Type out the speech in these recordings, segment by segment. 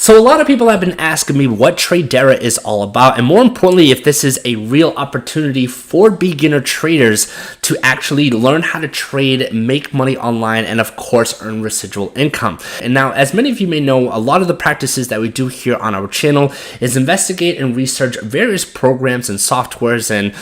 So a lot of people have been asking me what Tradera is all about, and more importantly, if this is a real opportunity for beginner traders to actually learn how to trade, make money online, and of course earn residual income. And now, as many of you may know, a lot of the practices that we do here on our channel is investigate and research various programs and softwares, and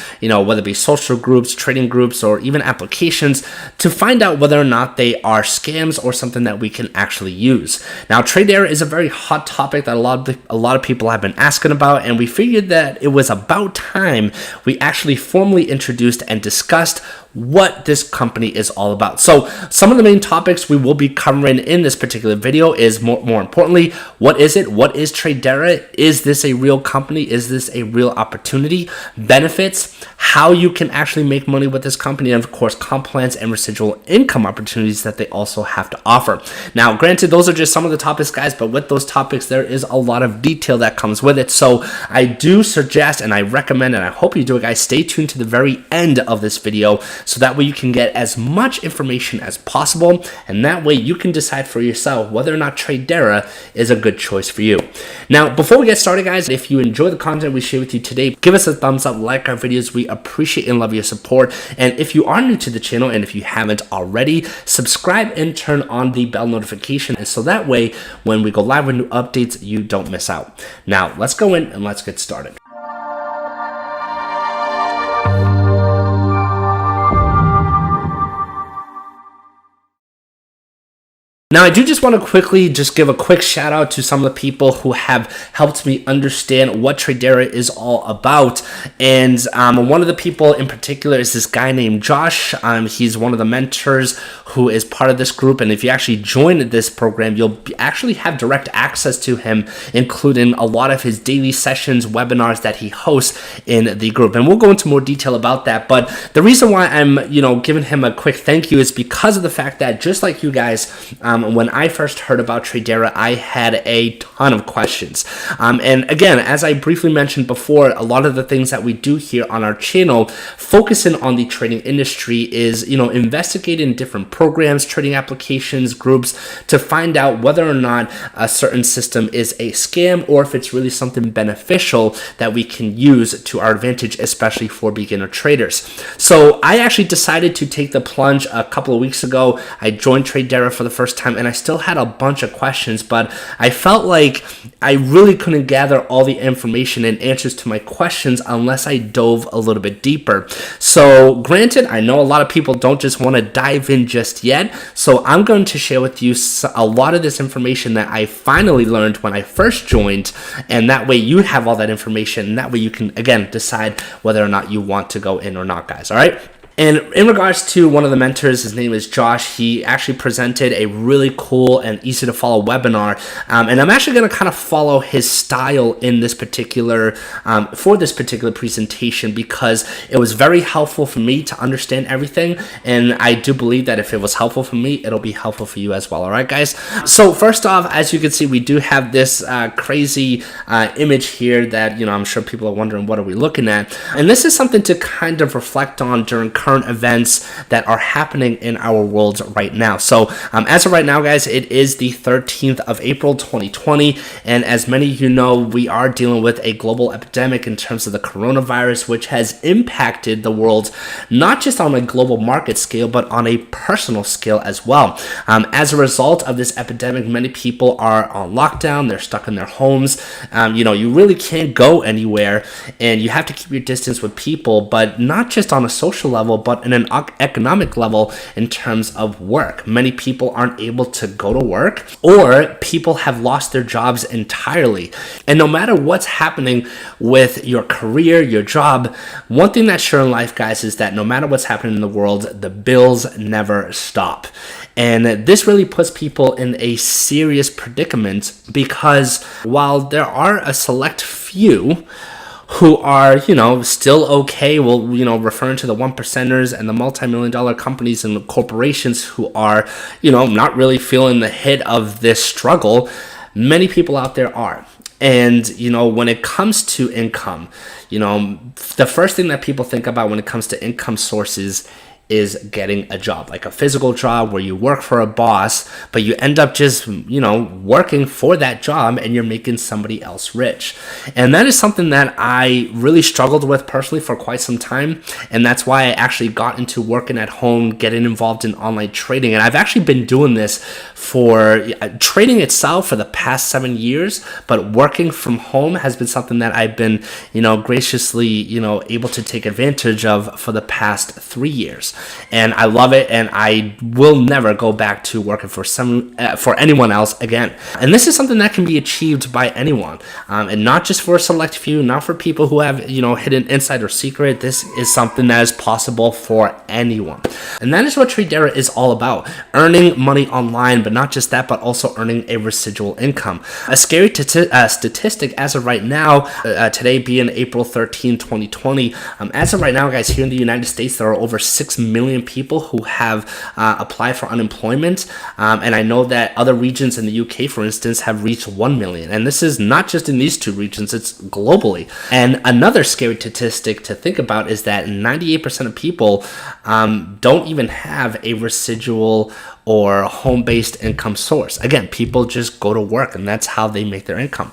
whether it be social groups, trading groups, or even applications, to find out whether or not they are scams or something that we can actually use. Now, Tradera is a very hot topic that a lot of people have been asking about, and we figured that it was about time we actually formally introduced and discussed what this company is all about. So some of the main topics we will be covering in this particular video is more importantly, what is it? What is Tradera? Is this a real company? Is this a real opportunity? Benefits, how you can actually make money with this company, and of course comp plans and residual income opportunities that they also have to offer. Now, granted, those are just some of the topics, guys, but with those topics there is a lot of detail that comes with it. So I do suggest, and I recommend, and I hope you do it, guys, stay tuned to the very end of this video, so that way you can get as much information as possible, and that way you can decide for yourself whether or not Tradera is a good choice for you. Now, before we get started, guys, if you enjoy the content we share with you today, give us a thumbs up, like our videos. We appreciate and love your support. And if you are new to the channel, and if you haven't already, subscribe and turn on the bell notification, so that way when we go live with new updates, you don't miss out. Now, let's go in and let's get started. Now, I do just want to quickly just give a quick shout out to some of the people who have helped me understand what Tradera is all about. And one of the people in particular is this guy named Josh. He's one of the mentors who is part of this group. And if you actually join this program, you'll actually have direct access to him, including a lot of his daily sessions, webinars that he hosts in the group. And we'll go into more detail about that. But the reason why I'm, giving him a quick thank you is because of the fact that, just like you guys, when I first heard about Tradera, I had a ton of questions. And again, as I briefly mentioned before, a lot of the things that we do here on our channel, focusing on the trading industry, is, investigating different programs, trading applications, groups, to find out whether or not a certain system is a scam, or if it's really something beneficial that we can use to our advantage, especially for beginner traders. So I actually decided to take the plunge a couple of weeks ago. I joined Tradera for the first time, and I still had a bunch of questions, but I felt like I really couldn't gather all the information and answers to my questions unless I dove a little bit deeper. So granted, I know a lot of people don't just want to dive in just yet, so I'm going to share with you a lot of this information that I finally learned when I first joined, and that way you have all that information, and that way you can, again, decide whether or not you want to go in or not, guys, all right? And in regards to one of the mentors, his name is Josh. He actually presented a really cool and easy to follow webinar. And I'm actually going to kind of follow his style in this particular, for this particular presentation, because it was very helpful for me to understand everything. And I do believe that if it was helpful for me, it'll be helpful for you as well. All right, guys. So first off, as you can see, we do have this crazy image here that, I'm sure people are wondering, what are we looking at? And this is something to kind of reflect on during current events that are happening in our world right now. So as of right now, guys, it is the 13th of April 2020, and as many of you know, we are dealing with a global epidemic in terms of the coronavirus, which has impacted the world not just on a global market scale, but on a personal scale as well. As a result of this epidemic, many people are on lockdown. They're stuck in their homes. You really can't go anywhere, and you have to keep your distance with people, but not just on a social level, but in an economic level in terms of work. Many people aren't able to go to work, or people have lost their jobs entirely. And no matter what's happening with your career, your job, one thing that's sure in life, guys, is that no matter what's happening in the world, the bills never stop. And this really puts people in a serious predicament, because while there are a select few who are, still okay, referring to the one percenters and the multi-million-dollar companies and corporations who are, not really feeling the hit of this struggle, many people out there are. And, when it comes to income, the first thing that people think about when it comes to income sources is getting a job, like a physical job where you work for a boss, but you end up just, working for that job and you're making somebody else rich. And that is something that I really struggled with personally for quite some time. And that's why I actually got into working at home, getting involved in online trading. And I've actually been doing this for trading itself for the past 7 years, but working from home has been something that I've been, graciously, able to take advantage of for the past 3 years. And I love it, and I will never go back to working for anyone else again. And this is something that can be achieved by anyone, and not just for a select few, not for people who have hidden insider secret. This is something that is possible for anyone, and that is what Tradera is all about: earning money online, but not just that, but also earning a residual income. A scary statistic as of right now, today being April 13, 2020, as of right now, guys, here in the United States, there are over 6 million people who have applied for unemployment. And I know that other regions in the UK, for instance, have reached 1 million. And this is not just in these two regions, it's globally. And another scary statistic to think about is that 98% of people don't even have a residual or home-based income source. Again, people just go to work and that's how they make their income.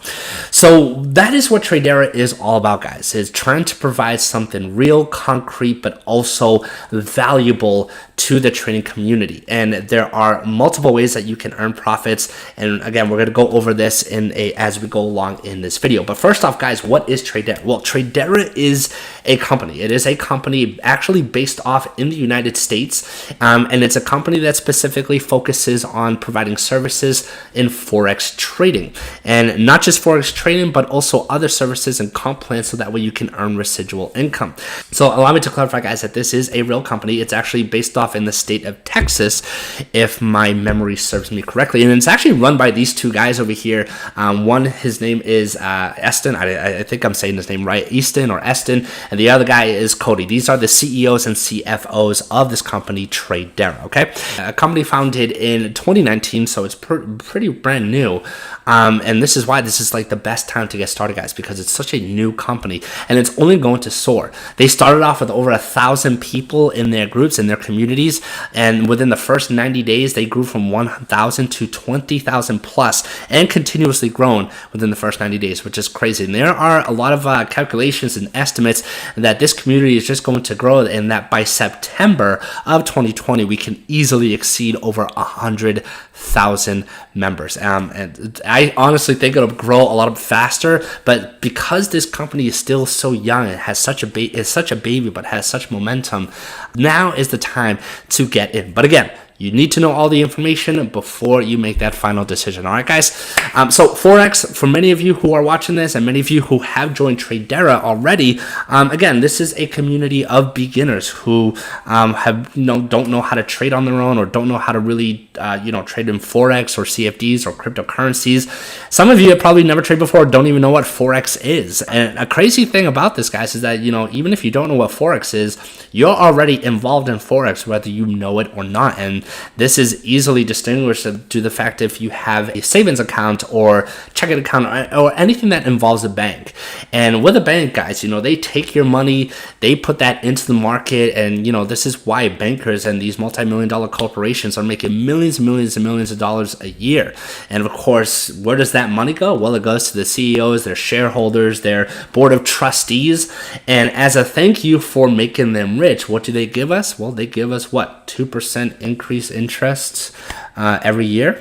So that is what Tradera is all about, guys, is trying to provide something real, concrete, but also valuable to the trading community. And there are multiple ways that you can earn profits. And again, we're going to go over this as we go along in this video. But first off, guys, what is Tradera? Well, Tradera is a company. It is a company actually based off in the United States. And it's a company that specifically focuses on providing services in Forex trading. And not just Forex trading, but also other services and comp plans, so that way you can earn residual income. So allow me to clarify, guys, that this is a real company. It's actually based off in the state of Texas, if my memory serves me correctly. And it's actually run by these two guys over here. One, his name is Eston. I think I'm saying his name right, Easton or Eston. And the other guy is Cody. These are the CEOs and CFOs of this company, Tradera, okay? A company founded in 2019, so it's pretty brand new. And this is why this is like the best time to get started, guys, because it's such a new company and it's only going to soar. They started off with over 1,000 people in their groups, in their communities, and within the first 90 days, they grew from 1,000 to 20,000 plus, and continuously grown within the first 90 days, which is crazy. And there are a lot of calculations and estimates that this community is just going to grow, and that by September of 2020, we can easily exceed over 100,000 members. And I honestly think it'll grow a lot faster, but because this company is still so young, it has such a baby, but has such momentum, now is the time to get in. But again, you need to know all the information before you make that final decision. All right, guys? So Forex, for many of you who are watching this and many of you who have joined Tradera already, again, this is a community of beginners who don't know how to trade on their own, or don't know how to really trade in Forex or CFDs or cryptocurrencies. Some of you have probably never traded before, don't even know what Forex is. And a crazy thing about this, guys, is that even if you don't know what Forex is, you're already involved in Forex, whether you know it or not. And this is easily distinguished due to the fact if you have a savings account or checking account or anything that involves a bank. And with a bank, guys, they take your money, they put that into the market, and this is why bankers and these multi-million-dollar corporations are making millions and millions and millions of dollars a year. And of course, where does that money go? Well, it goes to the CEOs, their shareholders, their board of trustees. And as a thank you for making them rich, what do they give us? Well, they give us what? 2% increase interest every year.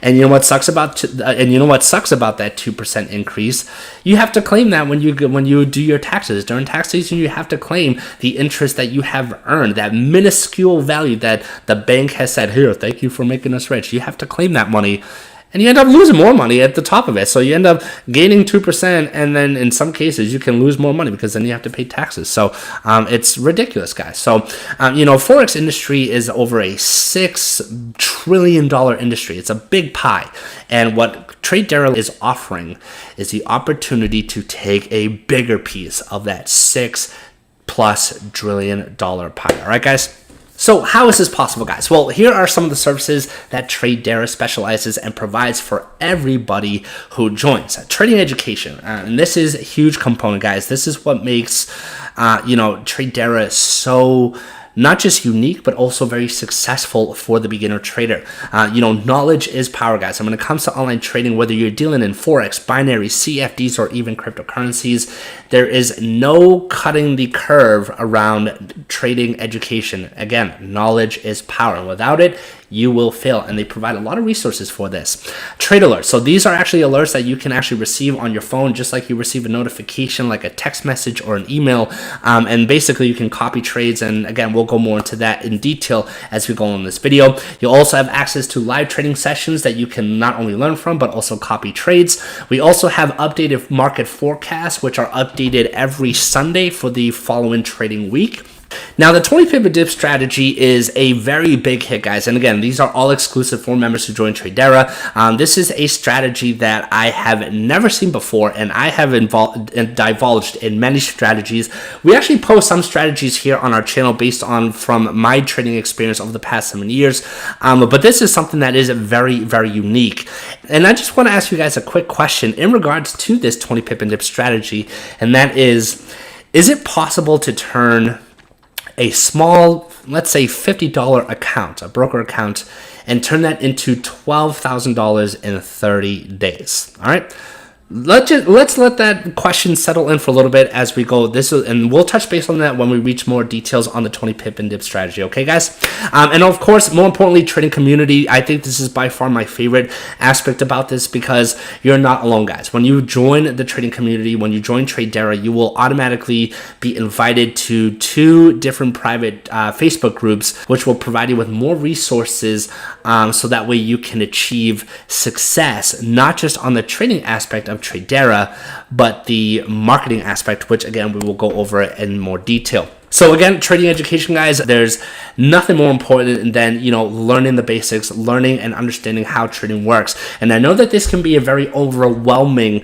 And you know what sucks about that 2% increase? You have to claim that when you do your taxes. During tax season, you have to claim the interest that you have earned, that minuscule value that the bank has said, here, thank you for making us rich. You have to claim that money. And you end up losing more money at the top of it. So you end up gaining 2%, and then in some cases you can lose more money because then you have to pay taxes. So it's ridiculous, guys. So Forex industry is over a $6 trillion industry. It's a big pie. And what Tradera is offering is the opportunity to take a bigger piece of that $6+ trillion pie. All right, guys? So how is this possible, guys? Well, here are some of the services that Tradera specializes and provides for everybody who joins. Trading education, and this is a huge component, guys. This is what makes Tradera so not just unique, but also very successful for the beginner trader. Knowledge is power, guys. And when it comes to online trading, whether you're dealing in Forex, binary, CFDs, or even cryptocurrencies, there is no cutting the curve around trading education. Again, knowledge is power. And without it, you will fail. And they provide a lot of resources for this. Trade alerts. So these are actually alerts that you can actually receive on your phone, just like you receive a notification, like a text message or an email. And basically you can copy trades. And again, we'll go more into that in detail as we go on this video. You'll also have access to live trading sessions that you can not only learn from, but also copy trades. We also have updated market forecasts, which are updated every Sunday for the following trading week. Now, the 20 pip dip strategy is a very big hit, guys. And again, these are all exclusive for members who join Tradera. This is a strategy that I have never seen before, and I have divulged in many strategies. We actually post some strategies here on our channel based on from my trading experience over the past 7 years. But this is something that is very, very unique. And I just want to ask you guys a quick question in regards to this 20 pip and dip strategy. And that is it possible to turn a small, let's say $50 account, a broker account, and turn that into $12,000 in 30 days? All right. Let's let that question settle in for a little bit as we go. And we'll touch base on that when we reach more details on the 20 pip and dip strategy. Okay, guys? And of course, more importantly, trading community. I think this is by far my favorite aspect about this, because you're not alone, guys. When you join the trading community, when you join Tradera, you will automatically be invited to 2 different private Facebook groups, which will provide you with more resources, so that way you can achieve success, not just on the trading aspect of Tradera, but the marketing aspect, which again we will go over in more detail. So again, trading education, guys, there's nothing more important than, learning the basics, learning and understanding how trading works. And I know that this can be a very overwhelming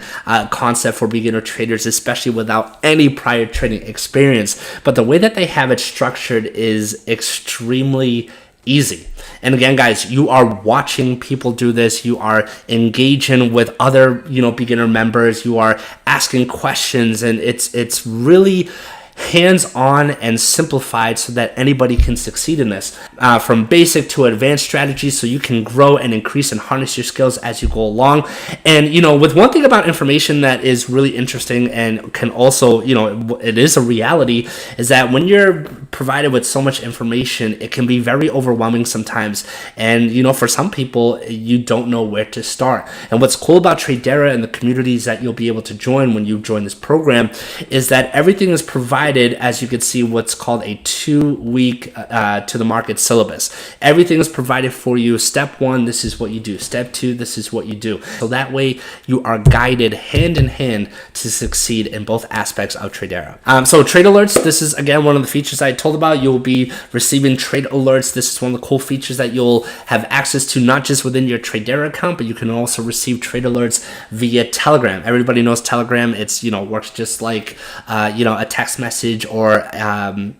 concept for beginner traders, especially without any prior trading experience. But the way that they have it structured is extremely easy. And again, guys, you are watching people do this. You are engaging with other, beginner members. You are asking questions, and it's really hands-on and simplified so that anybody can succeed in this, from basic to advanced strategies, so you can grow and increase and harness your skills as you go along. And with one thing about information that is really interesting and can also, it is a reality, is that when you're provided with so much information, it can be very overwhelming sometimes. And for some people, you don't know where to start. And what's cool about Tradera and the communities that you'll be able to join when you join this program is that everything is provided, as you can see, what's called a 2-week to the market syllabus. Everything is provided for you. Step 1, this is what you do. Step 2, this is what you do. So that way you are guided hand in hand to succeed in both aspects of Tradera. So trade alerts, this is again one of the features I told about. You'll be receiving trade alerts. This is one of the cool features that you'll have access to, not just within your Tradera account, but you can also receive trade alerts via Telegram. Everybody knows Telegram. It's, works just like, a text message or an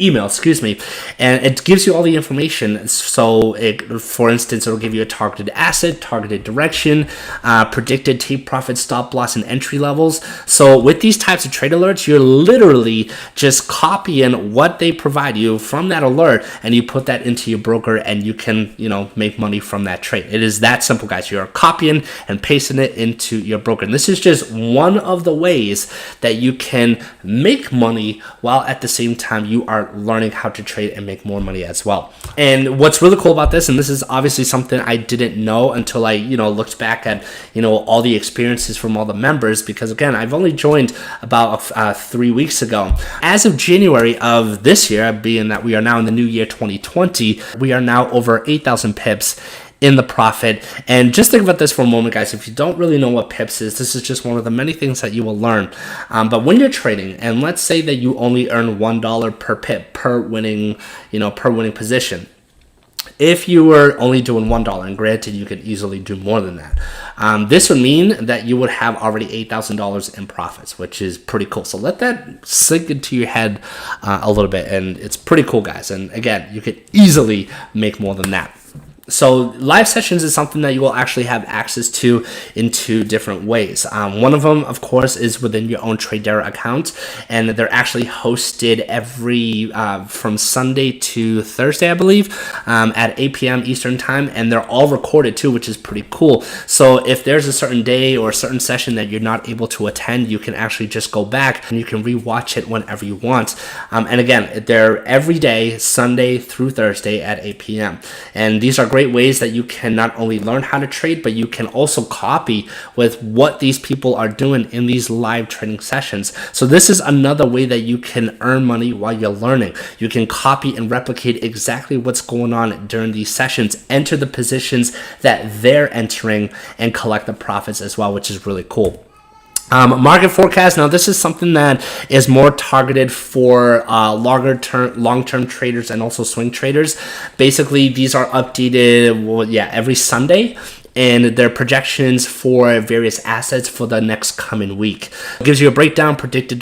email, and it gives you all the information. So for instance, it'll give you a targeted asset, targeted direction, predicted take profit, stop loss, and entry levels. So with these types of trade alerts, you're literally just copying what they provide you from that alert, and you put that into your broker, and you can, make money from that trade. It is that simple, guys. You're copying and pasting it into your broker. And this is just one of the ways that you can make money while at the same time you are learning how to trade and make more money as well. And what's really cool about this, and this is obviously something I didn't know until I, looked back at, all the experiences from all the members, because again, I've only joined about 3 weeks ago. As of January of this year, being that we are now in the new year 2020, we are now over 8,000 pips in the profit. And just think about this for a moment, guys. If you don't really know what pips is, this is just one of the many things that you will learn. But when you're trading, and let's say that you only earn $1 per pip per winning position. If you were only doing $1, and granted, you could easily do more than that, this would mean that you would have already $8,000 in profits, which is pretty cool. So let that sink into your head a little bit, and it's pretty cool, guys. And again, you could easily make more than that. So live sessions is something that you will actually have access to in two different ways. One of them, of course, is within your own Tradera account, and they're actually hosted every from Sunday to Thursday, I believe, at 8 p.m. Eastern time, and they're all recorded too, which is pretty cool. So if there's a certain day or a certain session that you're not able to attend, you can actually just go back and you can rewatch it whenever you want. And again, they're every day, Sunday through Thursday at 8 p.m. And these are great ways that you can not only learn how to trade, but you can also copy with what these people are doing in these live trading sessions. So this is another way that you can earn money while you're learning. You can copy and replicate exactly what's going on during these sessions, enter the positions that they're entering, and collect the profits as well, which is really cool. Market forecast. Now, this is something that is more targeted for long-term traders and also swing traders. Basically, these are updated, every Sunday, and their projections for various assets for the next coming week. It gives you a breakdown, predicted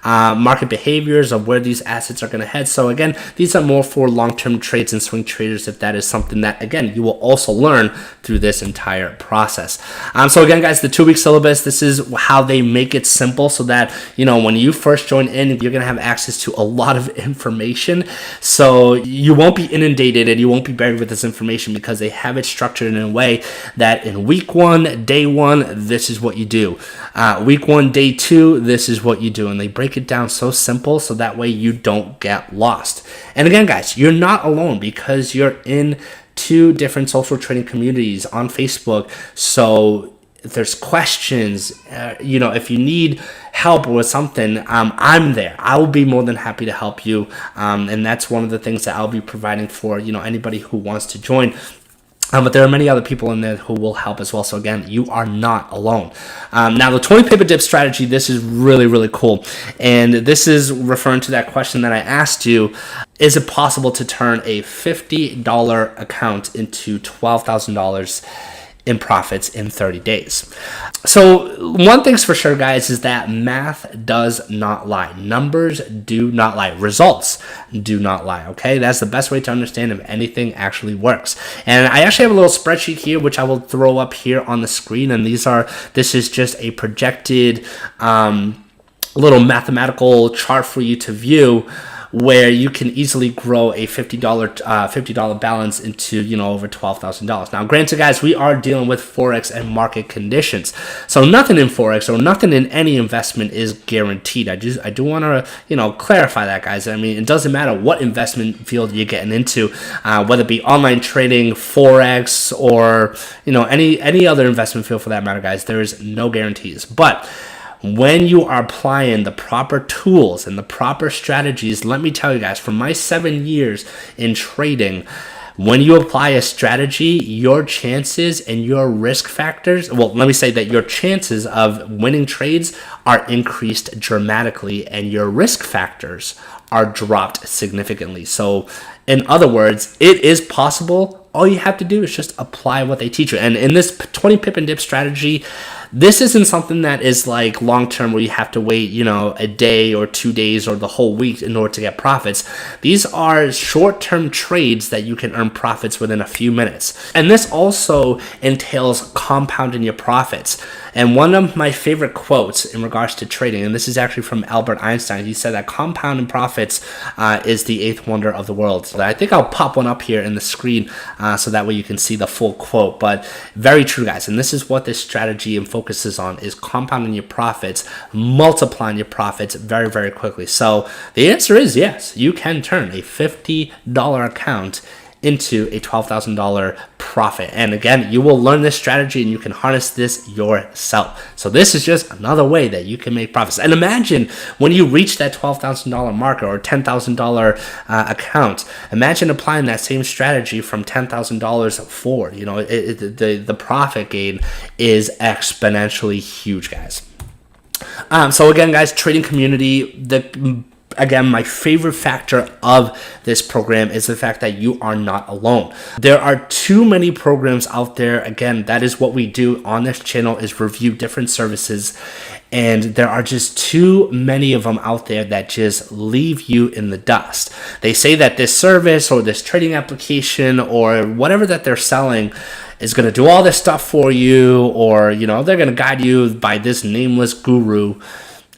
market behaviors of where these assets are going to head. So again, these are more for long-term trades and swing traders, if that is something that, again, you will also learn through this entire process. So again, guys, the 2-week syllabus, this is how they make it simple so that, when you first join in, you're going to have access to a lot of information. So you won't be inundated and you won't be buried with this information, because they have it structured in a way that in week 1, day 1, this is what you do. Week 1, day 2, this is what you do. And they break it down so simple so that way you don't get lost. And again, guys, you're not alone, because you're in 2 different social trading communities on Facebook. So if there's questions, if you need help with something, I'm there. I will be more than happy to help you. And that's one of the things that I'll be providing for, anybody who wants to join. But there are many other people in there who will help as well. So again, you are not alone. Now, the 20 pivot dip strategy, this is really, really cool. And this is referring to that question that I asked you. Is it possible to turn a $50 account into $12,000 in profits in 30 days? So one thing's for sure, guys, is that math does not lie. Numbers do not lie. Results do not lie, okay? That's the best way to understand if anything actually works. And I actually have a little spreadsheet here, which I will throw up here on the screen. And this is just a projected little mathematical chart for you to view, where you can easily grow a $50 balance into, over $12,000. Now, granted, guys, we are dealing with Forex and market conditions. So nothing in Forex or nothing in any investment is guaranteed. I do want to, clarify that, guys. I mean, it doesn't matter what investment field you're getting into, whether it be online trading, Forex, or, any other investment field for that matter, guys. There is no guarantees. But when you are applying the proper tools and the proper strategies, let me tell you guys, from my 7 years in trading, when you apply a strategy, your chances and your risk factors, let me say that your chances of winning trades are increased dramatically and your risk factors are dropped significantly. So in other words, it is possible. All you have to do is just apply what they teach you. And in this 20 pip and dip strategy, this isn't something that is like long-term where you have to wait, a day or 2 days or the whole week in order to get profits. These are short-term trades that you can earn profits within a few minutes. And this also entails compounding your profits. And one of my favorite quotes in regards to trading, and this is actually from Albert Einstein, he said that compounding profits is the 8th wonder of the world. So I think I'll pop one up here in the screen so that way you can see the full quote. But very true, guys. And this is what this strategy and focuses on, is compounding your profits, multiplying your profits very, very quickly. So the answer is yes, you can turn a $50 account into a $12,000 profit. And again, you will learn this strategy and you can harness this yourself. So this is just another way that you can make profits. And imagine when you reach that $12,000 marker or $10,000 account, imagine applying that same strategy from $10,000 forward. The profit gain is exponentially huge, guys. So again, guys, trading community, again, my favorite factor of this program is the fact that you are not alone. There are too many programs out there. Again, that is what we do on this channel, is review different services. And there are just too many of them out there that just leave you in the dust. They say that this service or this trading application or whatever that they're selling is going to do all this stuff for you, or, you know, they're going to guide you by this nameless guru.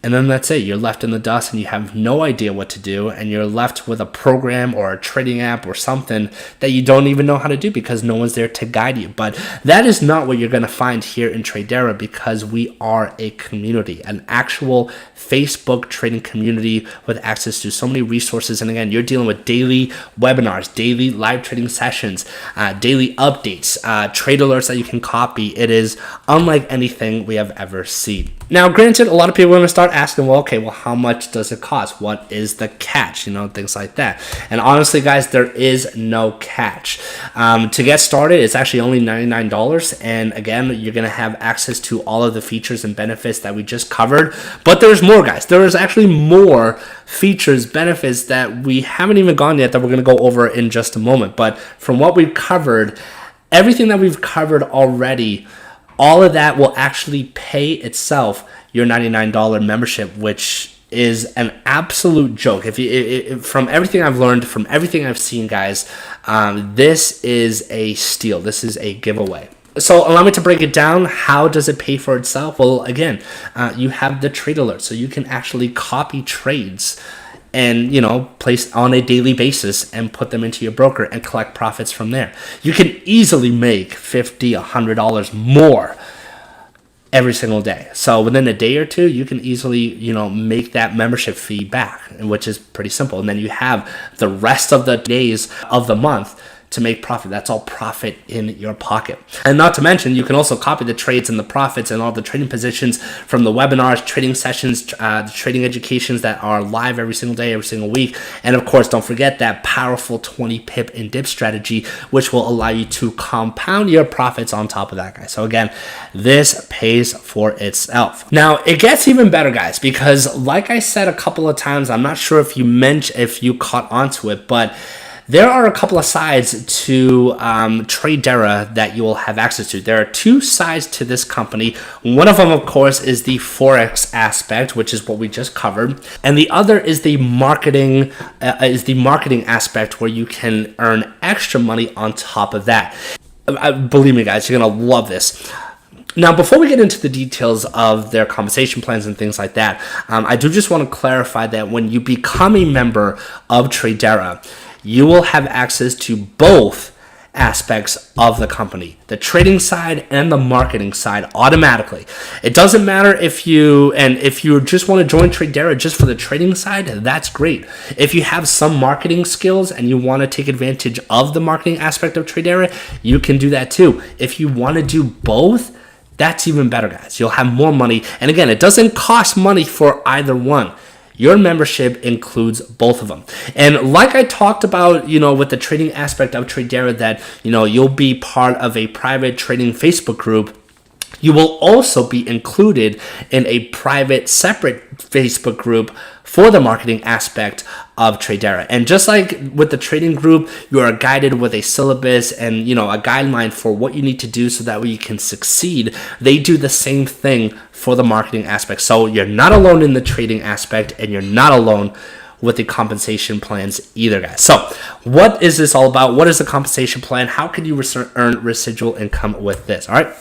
And then that's it. You're left in the dust and you have no idea what to do. And you're left with a program or a trading app or something that you don't even know how to do because no one's there to guide you. But that is not what you're going to find here in Tradera, because we are a community, an actual Facebook trading community with access to so many resources. And again, you're dealing with daily webinars, daily live trading sessions, daily updates, trade alerts that you can copy. It is unlike anything we have ever seen. Now, granted, a lot of people are going to start asking, well, okay, well, how much does it cost? What is the catch? You know, things like that. And honestly, guys, there is no catch. To get started, it's actually only $99. And again, you're going to have access to all of the features and benefits that we just covered. But there's more, guys. There is actually more features, benefits that we haven't even gone yet that we're going to go over in just a moment. But from what we've covered, everything that we've covered already, all of that will actually pay itself your $99 membership, which is an absolute joke. From everything I've learned, from everything I've seen, guys, this is a steal. This is a giveaway. So allow me to break it down. How does it pay for itself? Well, again, you have the trade alert, so you can actually copy trades and, you know, place on a daily basis and put them into your broker and collect profits from there. You can easily make $50, $100 more every single day. So within a day or two, you can easily, you know, make that membership fee back, which is pretty simple. And then you have the rest of the days of the month to make profit. That's all profit in your pocket. And not to mention, you can also copy the trades and the profits and all the trading positions from the webinars, trading sessions, the trading educations that are live every single day, every single week. And of course, don't forget that powerful 20 pip and dip strategy, which will allow you to compound your profits on top of that, guys. So again, this pays for itself. Now, it gets even better, guys, because like I said a couple of times, I'm not sure if you caught onto it, but there are a couple of sides to Tradera that you will have access to. There are two sides to this company. One of them, of course, is the Forex aspect, which is what we just covered. And the other is the marketing aspect, where you can earn extra money on top of that. Believe me, guys, you're going to love this. Now, before we get into the details of their compensation plans and things like that, I do just want to clarify that when you become a member of Tradera, you will have access to both aspects of the company, the trading side and the marketing side, automatically. It doesn't matter if you just want to join Tradera just for the trading side, that's great. If you have some marketing skills and you want to take advantage of the marketing aspect of Tradera, you can do that too. If you want to do both, that's even better, guys. You'll have more money. And again, it doesn't cost money for either one. Your membership includes both of them. And like I talked about, you know, with the trading aspect of Tradera, that, you know, you'll be part of a private trading Facebook group. You will also be included in a private, separate Facebook group for the marketing aspect of Tradera. And just like with the trading group, you are guided with a syllabus and, you know, a guideline for what you need to do so that way you can succeed. They do the same thing for the marketing aspect. So you're not alone in the trading aspect, and you're not alone with the compensation plans either, guys. So what is this all about? What is the compensation plan? How can you earn residual income with this? All right.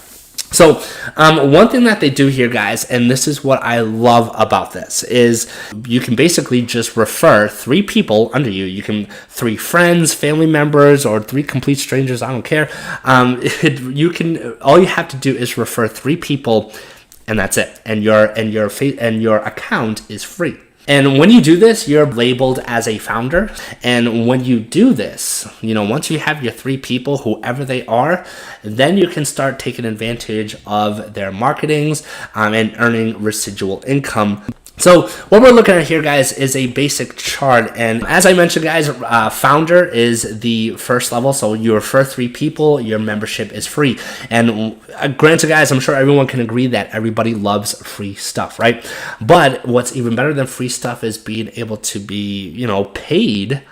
So one thing that they do here, guys, and this is what I love about this, is you can basically just refer 3 people under you. You can 3 friends, family members, or 3 complete strangers. I don't care. All you have to do is refer 3 people, and that's it. And your account is free. And when you do this, you're labeled as a founder. And when you do this, you know, once you have your 3 people, whoever they are, then you can start taking advantage of their marketings and earning residual income. So So what we're looking at here, guys, is a basic chart. And as I mentioned, guys, founder is the first level. So you refer 3 people, your membership is free. And granted, guys, I'm sure everyone can agree that everybody loves free stuff, right? But what's even better than free stuff is being able to be, paid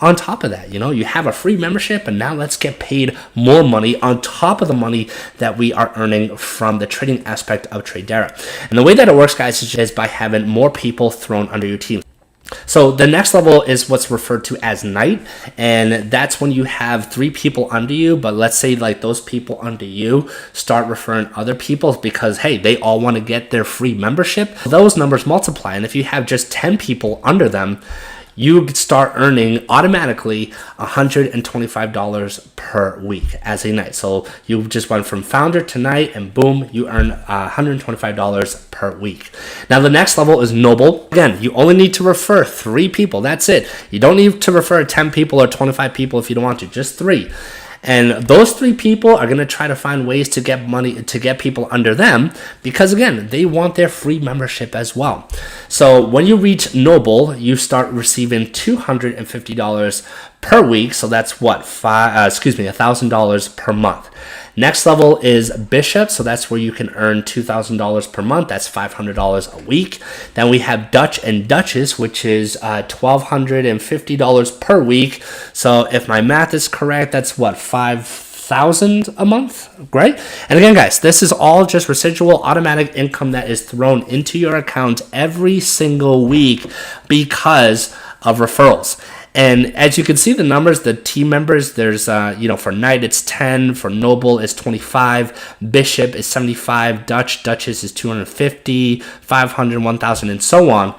on top of that. You have a free membership, and now let's get paid more money on top of the money that we are earning from the trading aspect of Tradera. And the way that it works, guys, is just by having more people thrown under your team. So the next level is what's referred to as Knight, and that's when you have 3 people under you, but let's say like those people under you start referring other people because, hey, they all want to get their free membership. Those numbers multiply, and if you have just 10 people under them, you start earning automatically $125 per week as a Knight. So you just went from founder to Knight, and boom, you earn $125 per week. Now the next level is Noble. Again, you only need to refer 3 people. That's it. You don't need to refer 10 people or 25 people if you don't want to, just 3. And those 3 people are going to try to find ways to get money, to get people under them, because again, they want their free membership as well. So when you reach Noble, you start receiving $250 per week. So that's what, $1,000 per month. Next level is Bishop, so that's where you can earn $2,000 per month. That's $500 a week. Then we have Dutch and Duchess, which is $1,250 per week. So if my math is correct, that's what, $5,000 a month, right? And again, guys, this is all just residual automatic income that is thrown into your account every single week because of referrals. And as you can see, the numbers, the team members, there's, for Knight, it's 10, for Noble, it's 25, Bishop is 75, Duchess is 250, 500, 1,000, and so on.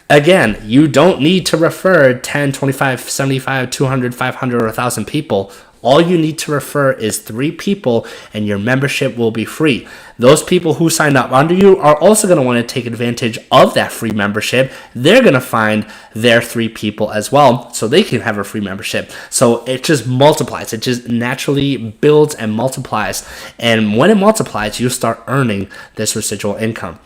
Again, you don't need to refer 10, 25, 75, 200, 500, or 1,000 people. All you need to refer is 3 people, and your membership will be free. Those people who signed up under you are also going to want to take advantage of that free membership. They're going to find their 3 people as well, so they can have a free membership. So it just multiplies. It just naturally builds and multiplies. And when it multiplies, you start earning this residual income.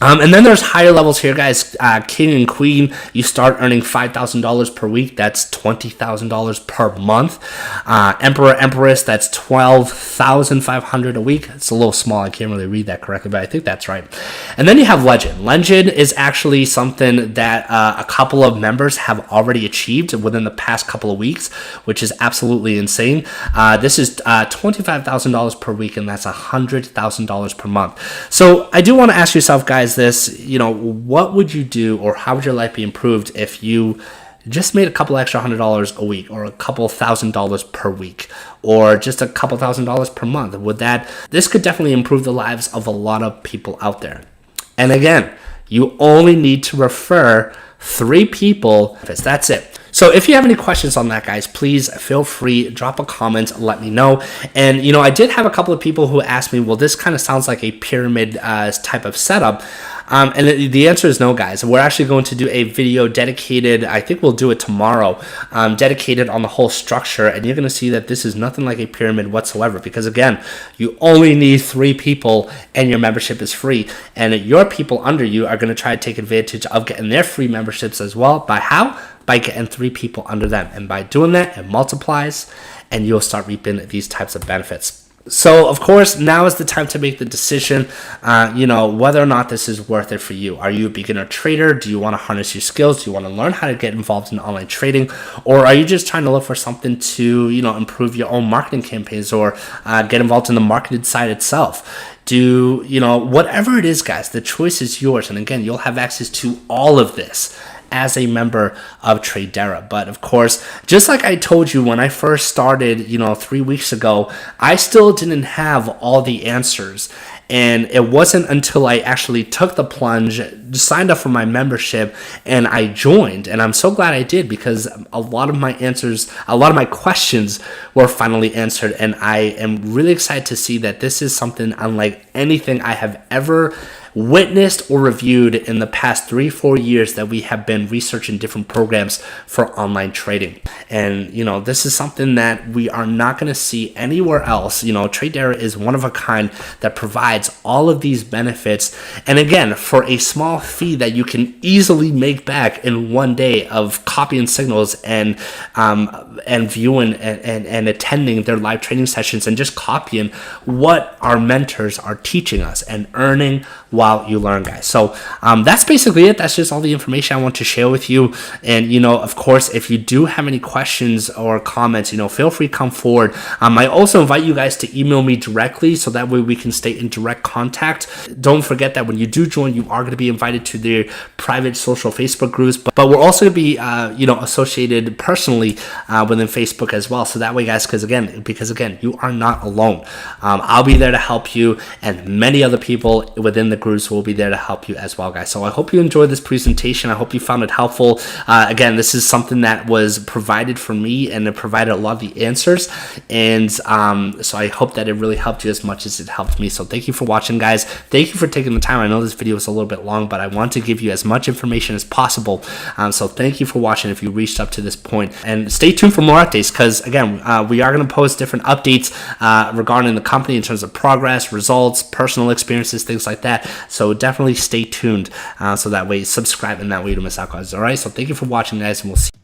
And then there's higher levels here, guys. King and Queen, you start earning $5,000 per week. That's $20,000 per month. Emperor, Empress, that's $12,500 a week. It's a little small. I can't really read that correctly, but I think that's right. And then you have Legend. Legend is actually something that a couple of members have already achieved within the past couple of weeks, which is absolutely insane. This is $25,000 per week, and that's $100,000 per month. So I do want to ask yourself, guys, this, what would you do, or how would your life be improved if you just made a couple extra $100 a week, or a couple $1,000 per week, or just a couple $1,000 per month? This could definitely improve the lives of a lot of people out there. And again, you only need to refer 3 people. That's it. So if you have any questions on that, guys, please feel free, drop a comment, let me know. And, I did have a couple of people who asked me, well, this kind of sounds like a pyramid type of setup. And the answer is no, guys. We're actually going to do a video dedicated, I think we'll do it tomorrow, dedicated on the whole structure. And you're going to see that this is nothing like a pyramid whatsoever, because again, you only need 3 people and your membership is free. And your people under you are going to try to take advantage of getting their free memberships as well. By how? By getting 3 people under them. And by doing that, it multiplies, and you'll start reaping these types of benefits. So, of course, now is the time to make the decision, whether or not this is worth it for you. Are you a beginner trader? Do you want to harness your skills? Do you want to learn how to get involved in online trading? Or are you just trying to look for something to, improve your own marketing campaigns, or get involved in the marketing side itself? Whatever it is, guys, the choice is yours. And again, you'll have access to all of this as a member of Tradera. But of course, just like I told you when I first started, 3 weeks ago, I still didn't have all the answers. And it wasn't until I actually took the plunge, signed up for my membership, and I joined. And I'm so glad I did, because a lot of my questions were finally answered. And I am really excited to see that this is something unlike anything I have ever witnessed or reviewed in the past 3-4 years that we have been researching different programs for online trading. And this is something that we are not going to see anywhere else. Tradera is one of a kind that provides all of these benefits, and again, for a small fee that you can easily make back in one day of copying signals and viewing and attending their live training sessions and just copying what our mentors are teaching us and earning while you learn, guys. So that's basically it. That's just all the information I want to share with you. And of course, if you do have any questions or comments, feel free to come forward. I also invite you guys to email me directly, so that way we can stay in direct contact. Don't forget that when you do join, you are going to be invited to their private social Facebook groups, but we're also going to be associated personally within Facebook as well. So that way, guys, because again, you are not alone. I'll be there to help you, and many other people within the groups will be there to help you as well, guys. So I hope you enjoyed this presentation. I hope you found it helpful. Again, this is something that was provided for me, and it provided a lot of the answers, and so I hope that it really helped you as much as it helped me. So thank you for watching, guys. Thank you for taking the time. I know this video was a little bit long, but I want to give you as much information as possible. So thank you for watching if you reached up to this point, and stay tuned for more updates, because again, we are going to post different updates regarding the company in terms of progress, results, personal experiences, things like that. So definitely stay tuned, so that way subscribe, and that way you don't miss out, guys. All right, so thank you for watching, guys, and we'll see you